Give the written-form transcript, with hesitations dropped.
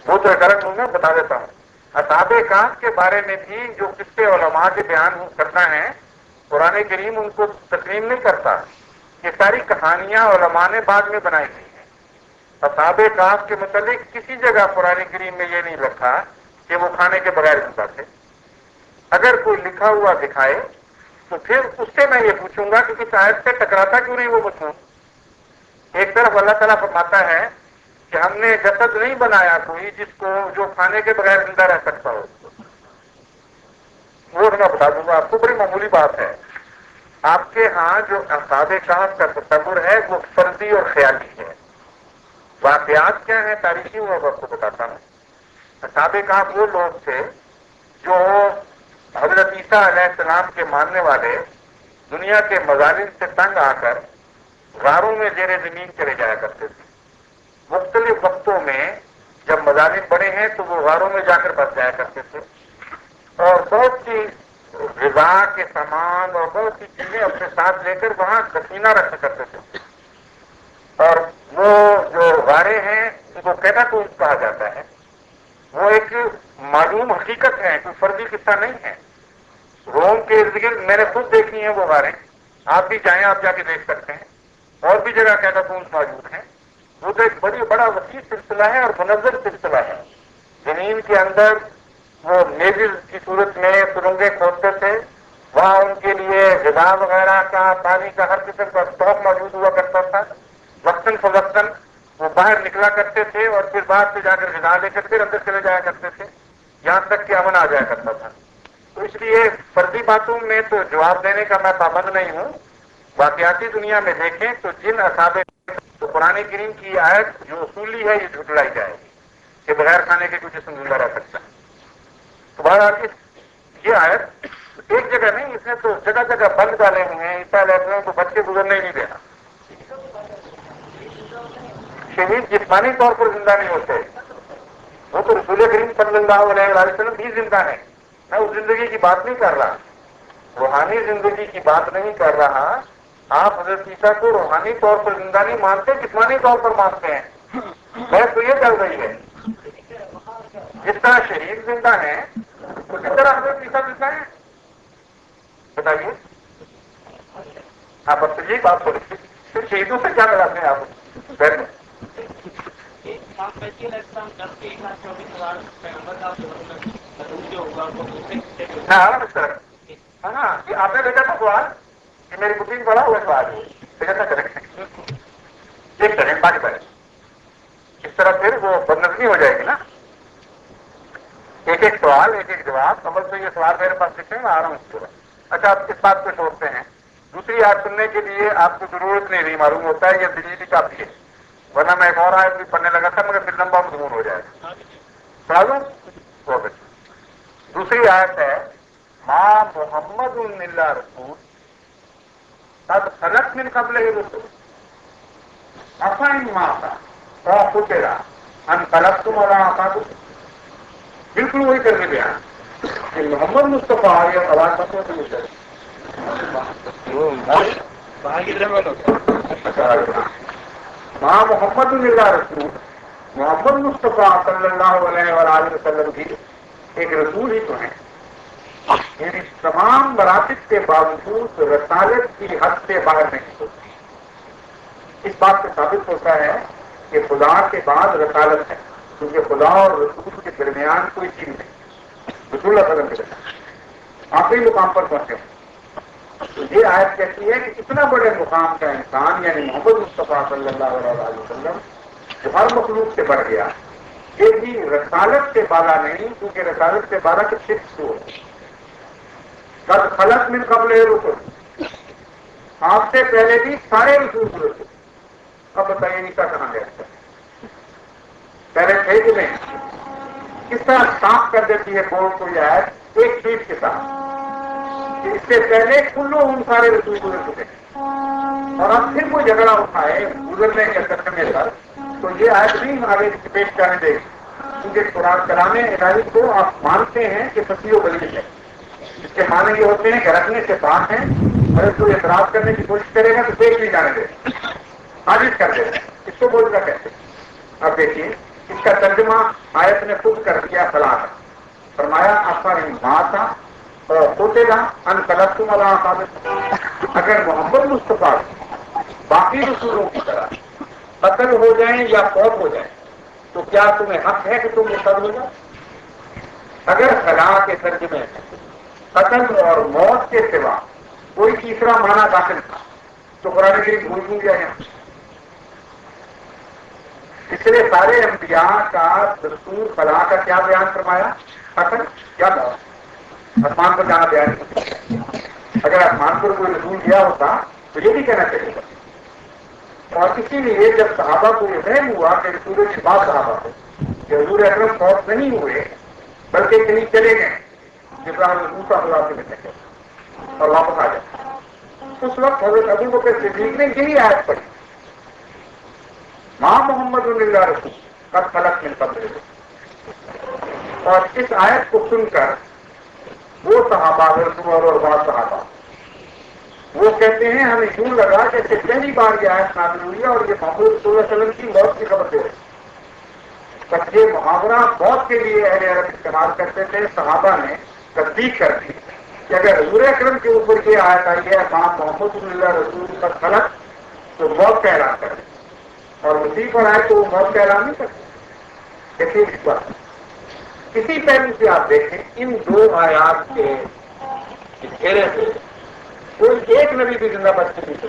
وہ تو کرنٹ ہوں میں بتا دیتا ہوں. اصحاب کہف کے بارے میں بھی جو قصے علماء کے بیان کرنا ہے قرآن کریم ان کو تسلیم نہیں کرتا. یہ ساری کہانیاں علماء نے بعد میں بنائی گئی ہیں. اصحاب کہف کے متعلق کسی جگہ قرآن کریم میں یہ نہیں لکھا کہ وہ کھانے کے بغیر زندہ تھے. اگر کوئی لکھا ہوا دکھائے تو پھر اس سے میں یہ پوچھوں گا کہ کس آیت سے ٹکراتا کیوں نہیں وہ مضمون. ایک طرف اللہ تعالیٰ فرماتا ہے کہ ہم نے جسد نہیں بنایا کوئی جس کو جو کھانے کے بغیر زندہ رہ سکتا ہو. وہ میں بتا دوں گا آپ کو, بڑی معمولی بات ہے. آپ کے ہاں جو اصحاب کہف کا تصور ہے وہ فرضی اور خیالی ہے. واقعات کیا ہیں تاریخی وہ آپ کو بتاتا ہوں. اصحاب کہف وہ لوگ تھے جو حضرت عیسیٰ علیہ السلام کے ماننے والے دنیا کے مظالم سے تنگ آ کر غاروں میں زیر زمین چلے جایا کرتے تھے. مختلف وقتوں میں جب مظالم بڑے ہیں تو وہ غاروں میں جا کر بس جایا کرتے تھے اور بہت سی غذا کے سامان اور بہت سی چیزیں اپنے ساتھ لے کر وہاں دفینہ رکھا کرتے تھے. اور وہ جو غاریں ہیں ان کو کیٹاکومز کہا جاتا ہے. وہ ایک معلوم حقیقت ہے, کوئی فرضی قصہ نہیں ہے. روم کے ارد گرد میں نے خود دیکھی ہیں وہ غاریں. آپ بھی جائیں, آپ جا کے دیکھ سکتے ہیں. اور بھی جگہ کیٹاکومز موجود ہیں. وہ تو ایک بڑا وسیع سلسلہ ہے اور منظم سلسلہ ہے. زمین کے اندر وہ میزز کی صورت میں سرنگیں کھودتے تھے. وہاں ان کے لیے غذا وغیرہ کا, پانی کا, ہر قسم کا اسٹاک موجود ہوا کرتا تھا. وقتاً فوقتاً وہ باہر نکلا کرتے تھے اور پھر بعد سے جا کر غذا لے کر پھر اندر چلے جایا کرتے تھے, یہاں تک کہ امن آ جایا کرتا تھا. تو اس لیے فرضی باتوں میں تو جواب دینے کا میں پابند نہیں ہوں. واقعاتی دنیا میں دیکھیں تو جن اصحاب تو قرآن کریم کی آیت جو اصولی ہے یہ جھٹلائی جائے گی کہ بغیر کھانے کے کچھ جسم زندہ رہ سکتا ہے. تو بہرحال یہ آیت ایک جگہ نہیں, اس نے تو جگہ جگہ بند ڈالے ہوئے ہیں. عیسیٰ علیہ السلام کو بچے گزرنے ہی نہیں دینا. شہید جسمانی طور پر زندہ نہیں ہوتے, وہ تو رسول کریم صلی اللہ علیہ وسلم بھی زندہ ہے. میں اس زندگی کی بات نہیں کر رہا, روحانی زندگی کی بات نہیں کر رہا. آپ حضرت عیسیٰ کو روحانی طور پر زندہ نہیں مانتے, جسمانی طور پر مانتے ہیں. بحث تو یہ چل رہی ہے. جس طرح شہید زندہ ہے تو کس طرح حضرت عیسیٰ زندہ ہے بتائیے آپ. اب تو یہی بات ہو رہی ہے, پھر شہیدوں سے کیا کراتے ہیں آپ؟ ہاں, آپ نے دیکھا تھا سوال کہ میری بکنگ بڑا ہوا سوال ہے, دیکھا کریں ایک کریں پانچ کریں, اس طرح پھر وہ بدنظمی ہو جائے گی نا. ایک ایک سوال ایک ایک جواب. سمجھ تو یہ سوال میرے پاس لکھے ہیں, میں آ رہا ہوں اس طرح. اچھا, آپ اس بات کو چھوڑتے ہیں. دوسری آیت سننے کے لیے آپ کو ضرورت نہیں رہی, معلوم ہوتا ہے یہ دلیل کافی ہے. ورنہ میں ایک اور آیت بھی پڑھنے لگا تھا مگر پھر لمبا مضمون ہو جائے گا. پڑھا دوں؟ بہت اچھا. دوسری آیت ہے ماں محمد الا رسول قد خلت من قبلہ الرسل افإن مات او قتل انقلبتم علی اعقابکم. بالکل وہی کرنے گیا کہ محمد مصطفیٰ یہ آواز بتوں سے مجھے ماں محمد الا رسول, محمد مصطفیٰ صلی اللہ علیہ وآلہ وسلم بھی ایک رسول ہی تو ہیں. یعنی تمام مراتب کے باوجود رسالت کی حد سے باہر نہیں ہوتی. اس بات سے ثابت ہوتا ہے کہ خدا کے بعد رسالت ہے, کیونکہ خدا اور رسول کے درمیان کوئی چیز نہیں. رسول اللہ صلی اللہ علیہ وسلم آخری مقام پر پہنچے. تو یہ آیت کہتی ہے کہ اتنا بڑے مقام کا انسان یعنی محمد مصطفیٰ صلی اللہ علیہ وسلم جو ہر مخلوق سے بڑھ گیا, یہ بھی رسالت سے بالا نہیں, کیونکہ رسالت سے بالا تو شرک ہو. قد خلت من قبل الرسل, آپ سے پہلے بھی سارے رسول ہوئے تھے. اب بتائیے عیسیٰ کہاں گیا؟ پہلے تھے کہ نہیں؟ کس طرح صاف کر دیتی ہے بورڈ کو یہ آیت ایک چیز کے ساتھ کہ اس سے پہلے کلو ان سارے رسول گزر چکے ہیں. اور اب پھر کوئی جھگڑا اٹھائے گزرنے کے کرنے پر تو یہ آیت بھی آگے پیش کرنے دے گی, کیونکہ قرآن کلام الہی کو آپ مانتے ہیں کہ فصیح و بلیغ ہے. اس کے معنی یہ ہوتے ہیں کہ رکھنے سے بات ہے, اور اس کو اعتراض کرنے کی کوشش کرے گا تو دیکھ نہیں جانے دے, حاضر کر دے گا, اس کو بول کر کہتے ہیں. اب دیکھیے اس کا ترجمہ آیت نے خود کر دیا خلاق، فرمایا افر ماتا اور ہوتے گا ان غلط تم اللہ، اگر محمد مصطفیٰ باقی رسولوں کی طرح قتل ہو جائیں یا فوت ہو جائیں تو کیا تمہیں حق ہے کہ تم مرتد ہو جاؤ؟ اگر خلا کے ترجمے میں قتل اور موت کے سوا کوئی تیسرا معنی داخل تھا تو قرآن شریف بھول گیا ہے۔ پچھلے سارے انبیاء کا دستور خلا کا کیا بیان فرمایا؟ قتل یا موت، آسمان پر جانا بیان نہیں۔ اگر آسمان پر کوئی رسول گیا ہوتا تو یہ بھی کہنا چاہیے گا۔ اور اسی لیے جب صحابہ کو یہ فہم ہوا کہ رسول کے بعد صحابہ کو کہ حضور اکرم فوت نہیں ہوئے بلکہ کہیں چلے گئے جبرائیل موسیٰ خدا سے ملنے کے اور واپس آ گئے، اس وقت حضرت ابو بکر صدیق نے یہی آیت پڑھی، ماں محمد اللہ رسول قد خلت من قبلہ، اور اس آیت کو سن کر وہ صحابہ رسول اور بعض صحابہ وہ کہتے ہیں ہمیں یوں لگا کہ اس سے پہلی بار یہ آیت نازل ہوئی ہے اور یہ محمود صلی اللہ علیہ وسلم کی موت کی خبر دے رہی۔ بس یہ محاورہ موت کے لیے اہل عرب استعمال کرتے تھے، صحابہ نے تصدیق کر دی کہ اگر حضور اکرم کے اوپر یہ آیت آئی ہے ماں محمد اللہ رسول کا غلط تو موت کا اعلان کرے، اور مسیح پر آئے تو وہ موت کا اعلان نہیں کرتے۔ دیکھیے اس بات کسی پہلو سے آپ دیکھیں ان دو آیات کے گھیرے سے کوئی ایک نبی بھی زندہ بچ نہیں سکتا۔